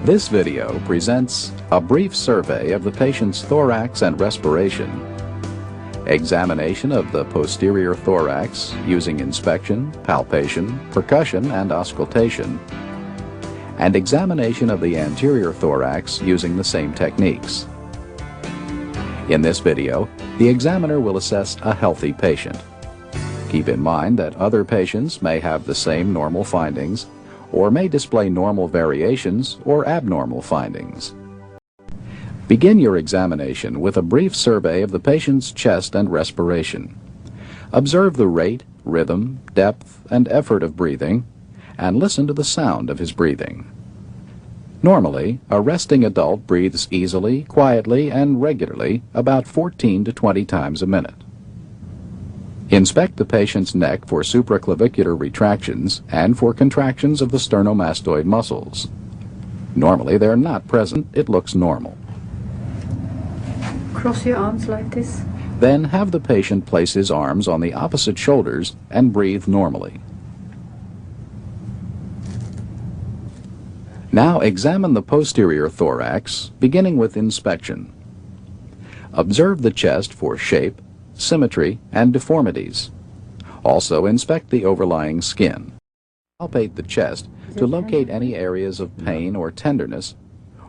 This video presents a brief survey of the patient's thorax and respiration, examination of the posterior thorax using inspection, palpation, percussion, and auscultation, and examination of the anterior thorax using the same techniques. In this video, the examiner will assess a healthy patient. Keep in mind that other patients may have the same normal findings or may display normal variations or abnormal findings. Begin your examination with a brief survey of the patient's chest and respiration. Observe the rate, rhythm, depth, and effort of breathing, and listen to the sound of his breathing. Normally, a resting adult breathes easily, quietly, and regularly about 14 to 20 times a minute. Inspect the patient's neck for supraclavicular retractions and for contractions of the sternomastoid muscles. Normally they're not present, it looks normal. Cross your arms like this. Then have the patient place his arms on the opposite shoulders and breathe normally. Now examine the posterior thorax, beginning with inspection. Observe the chest for shape, symmetry, and deformities. Also inspect the overlying skin. Palpate the chest to locate any areas of pain or tenderness,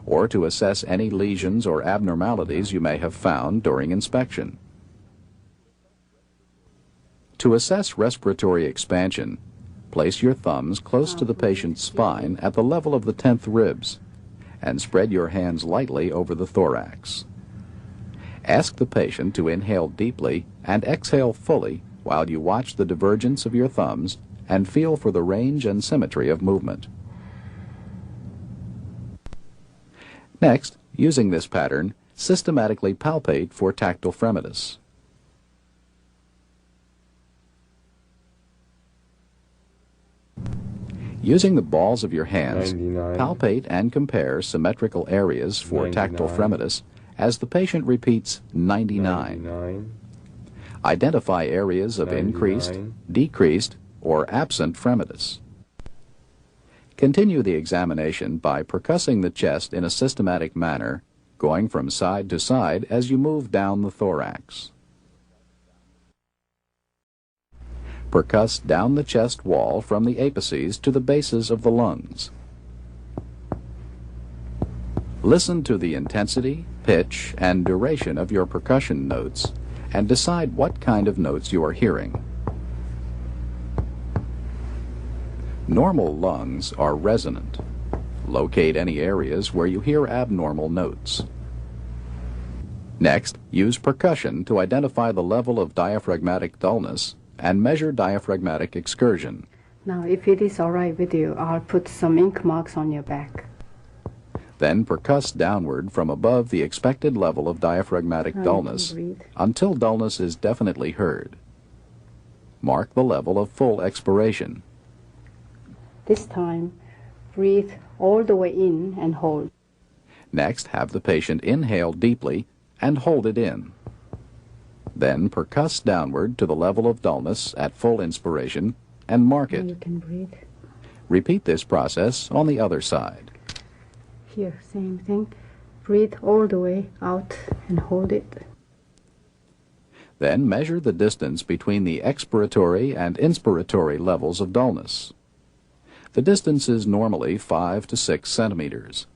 or to assess any lesions or abnormalities you may have found during inspection. To assess respiratory expansion, place your thumbs close to the patient's spine at the level of the 10th ribs, and spread your hands lightly over the thorax. Ask the patient to inhale deeply and exhale fully while you watch the divergence of your thumbs and feel for the range and symmetry of movement. Next, using this pattern, systematically palpate for tactile fremitus. Using the balls of your hands, 99, palpate and compare symmetrical areas for 99, tactile fremitus as the patient repeats 99. 99, Identify areas of 99, increased, decreased, or absent fremitus. Continue the examination by percussing the chest in a systematic manner, going from side to side as you move down the thorax. Percuss down the chest wall from the apices to the bases of the lungs. Listen to the intensity, pitch, and duration of your percussion notes and decide what kind of notes you are hearing. Normal lungs are resonant. Locate any areas where you hear abnormal notes. Next, use percussion to identify the level of diaphragmatic dullness and measure diaphragmatic excursion. Now, if it is all right with you, I'll put some ink marks on your back. Then percuss downward from above the expected level of diaphragmatic dullness until dullness is definitely heard. Mark the level of full expiration. This time, breathe all the way in and hold. Next, have the patient inhale deeply and hold it in. Then percuss downward to the level of dullness at full inspiration and mark Now you it. can breathe. Repeat this process on the other side. Here, same thing. Breathe all the way out and hold it. Then measure the distance between the expiratory and inspiratory levels of dullness. The distance is normally 5 to 6 centimeters.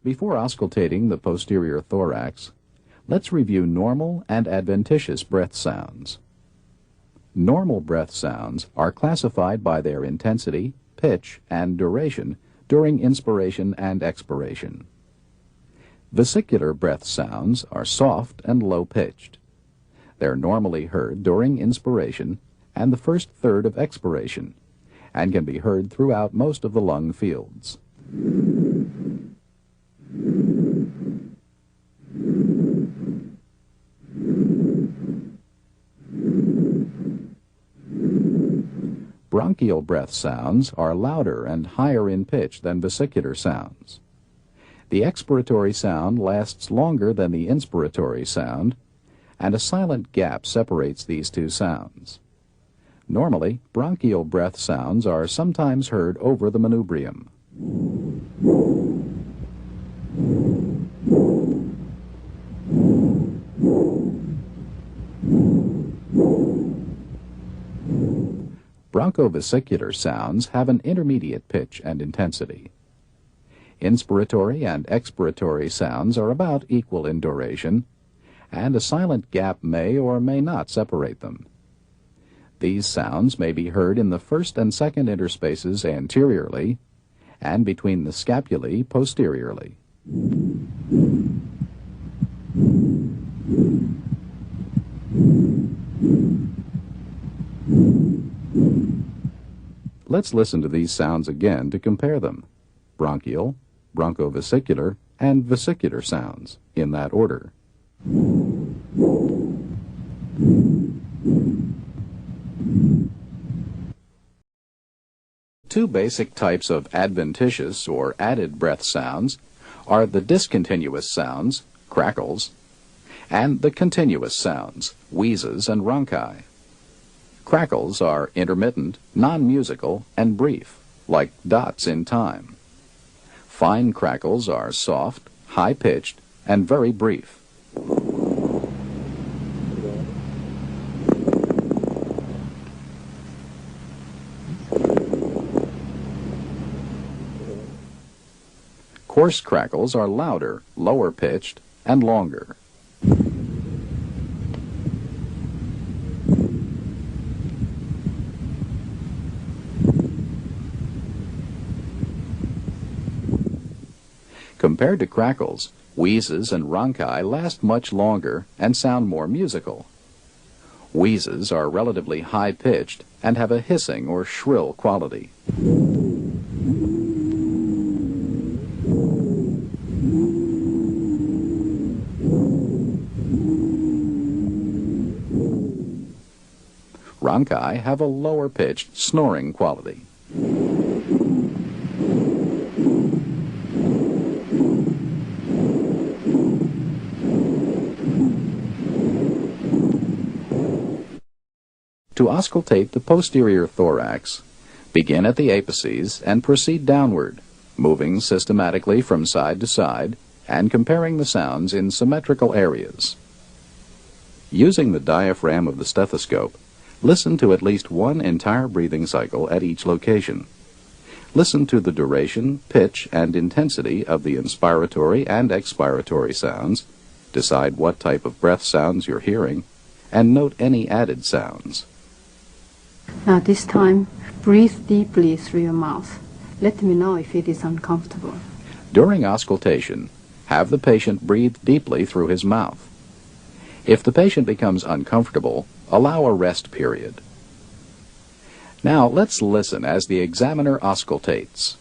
Before auscultating the posterior thorax, let's review normal and adventitious breath sounds. Normal breath sounds are classified by their intensity, pitch, and duration during inspiration and expiration. Vesicular breath sounds are soft and low-pitched. They're normally heard during inspiration and the first third of expiration, and can be heard throughout most of the lung fields. Bronchial breath sounds are louder and higher in pitch than vesicular sounds. The expiratory sound lasts longer than the inspiratory sound, and a silent gap separates these two sounds. Normally, bronchial breath sounds are sometimes heard over the manubrium. Bronchovesicular sounds have an intermediate pitch and intensity. Inspiratory and expiratory sounds are about equal in duration, and a silent gap may or may not separate them. These sounds may be heard in the first and second interspaces anteriorly and between the scapulae posteriorly. Let's listen to these sounds again to compare them: bronchial, bronchovesicular, and vesicular sounds, in that order. Two basic types of adventitious or added breath sounds are the discontinuous sounds, crackles, and the continuous sounds, wheezes and rhonchi. Crackles are intermittent, non-musical, and brief, like dots in time. Fine crackles are soft, high-pitched, and very brief. Coarse crackles are louder, lower-pitched, and longer. Compared to crackles, wheezes and rhonchi last much longer and sound more musical. Wheezes are relatively high-pitched and have a hissing or shrill quality. Rhonchi have a lower-pitched, snoring quality. To auscultate the posterior thorax, begin at the apices and proceed downward, moving systematically from side to side and comparing the sounds in symmetrical areas. Using the diaphragm of the stethoscope, listen to at least one entire breathing cycle at each location. Listen to the duration, pitch, and intensity of the inspiratory and expiratory sounds, decide what type of breath sounds you're hearing, and note any added sounds. Now this time, breathe deeply through your mouth. Let me know if it is uncomfortable. During auscultation, have the patient breathe deeply through his mouth. If the patient becomes uncomfortable, allow a rest period. Now let's listen as the examiner auscultates.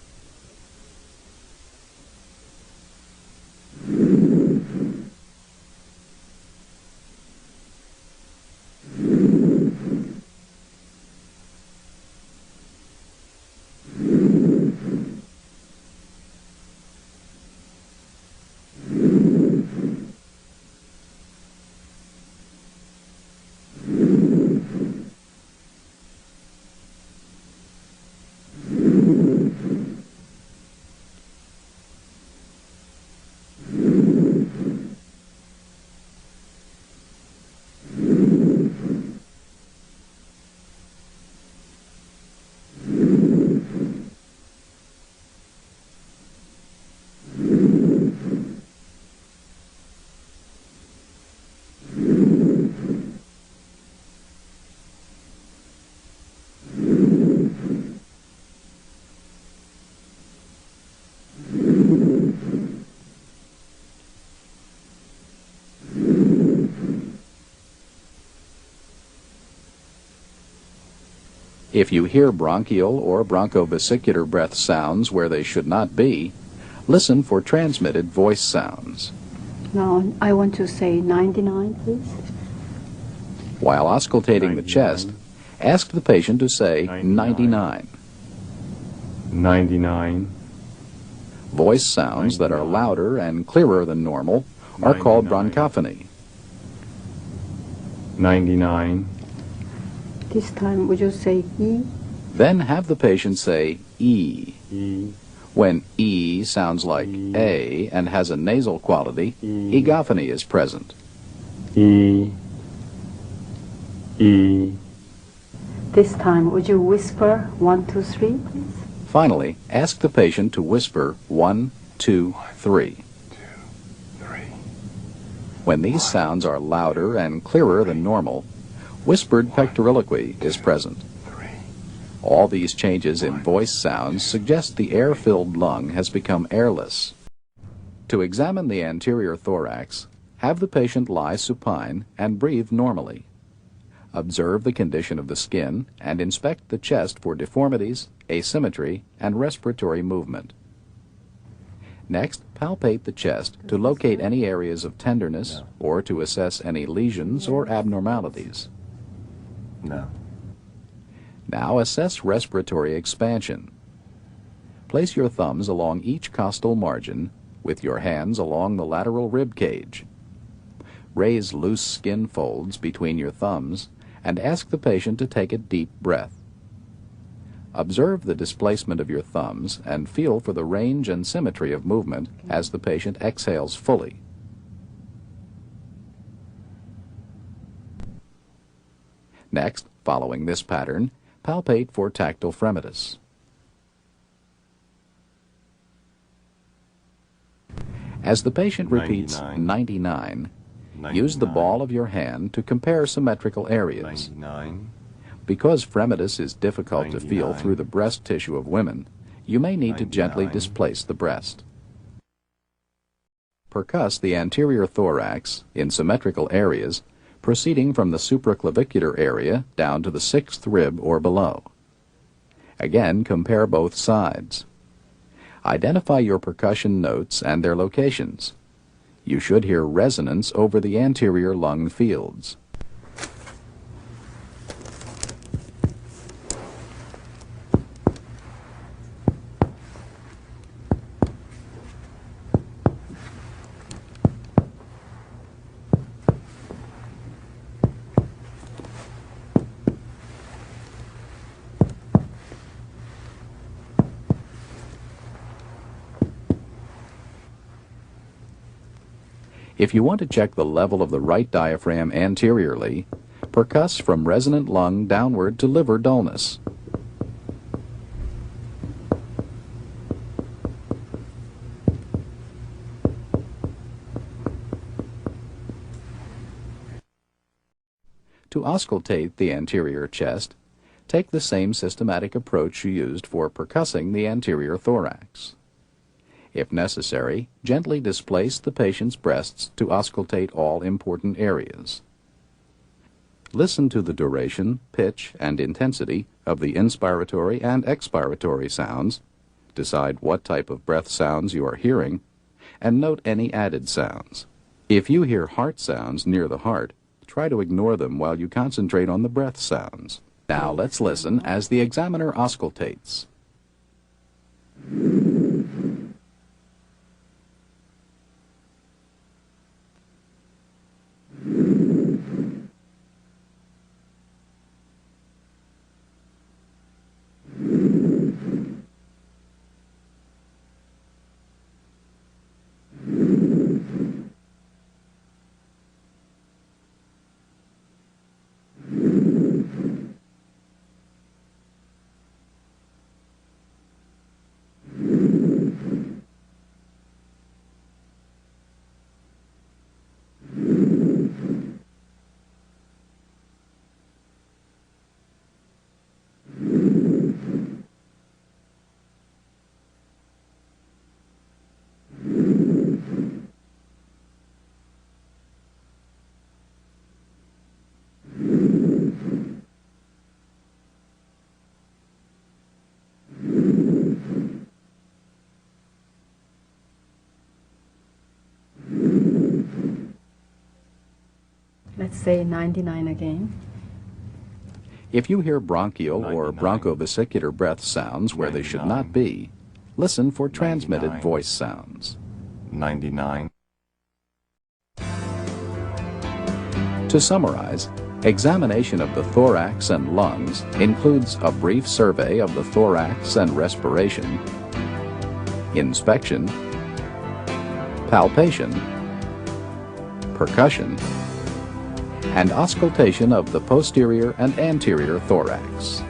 If you hear bronchial or bronchovesicular breath sounds where they should not be, listen for transmitted voice sounds. Now I want to say 99, please. While auscultating the chest, ask the patient to say 99. 99. Voice sounds that are louder and clearer than normal are called 99. bronchophony. 99. This time, would you say E? Then have the patient say E. E. When E sounds like A and has a nasal quality, egophony is present. E. E. This time, would you whisper 1, 2, 3, please? Finally, ask the patient to whisper 1, 2, 3. 2, 3. When these sounds are louder and clearer than normal, whispered pectoriloquy is present. 3. All these changes in voice sounds suggest the air-filled lung has become airless. To examine the anterior thorax, have the patient lie supine and breathe normally. Observe the condition of the skin and inspect the chest for deformities, asymmetry, and respiratory movement. Next, palpate the chest to locate any areas of tenderness or to assess any lesions or abnormalities. No. Now assess respiratory expansion. Place your thumbs along each costal margin with your hands along the lateral rib cage. Raise loose skin folds between your thumbs and ask the patient to take a deep breath. Observe the displacement of your thumbs and feel for the range and symmetry of movement as the patient exhales fully. Next, following this pattern, palpate for tactile fremitus. As the patient repeats 99, use the ball of your hand to compare symmetrical areas. 99. Because fremitus is difficult to feel 99. through the breast tissue of women, you may need to gently 99. displace the breast. Percuss the anterior thorax in symmetrical areas, proceeding from the supraclavicular area down to the 6th rib or below. Again, compare both sides. Identify your percussion notes and their locations. You should hear resonance over the anterior lung fields. If you want to check the level of the right diaphragm anteriorly, percuss from resonant lung downward to liver dullness. To auscultate the anterior chest, take the same systematic approach you used for percussing the anterior thorax. If necessary, gently displace the patient's breasts to auscultate all important areas. Listen to the duration, pitch, and intensity of the inspiratory and expiratory sounds, decide what type of breath sounds you are hearing, and note any added sounds. If you hear heart sounds near the heart, try to ignore them while you concentrate on the breath sounds. Now let's listen as the examiner auscultates. Let's say 99 again. If you hear bronchial or 99. bronchovesicular breath sounds where they should not be, listen for transmitted 99. voice sounds. 99. To summarize, Examination of the thorax and lungs includes a brief survey of the thorax and respiration, inspection, palpation, percussion, and auscultation of the posterior and anterior thorax.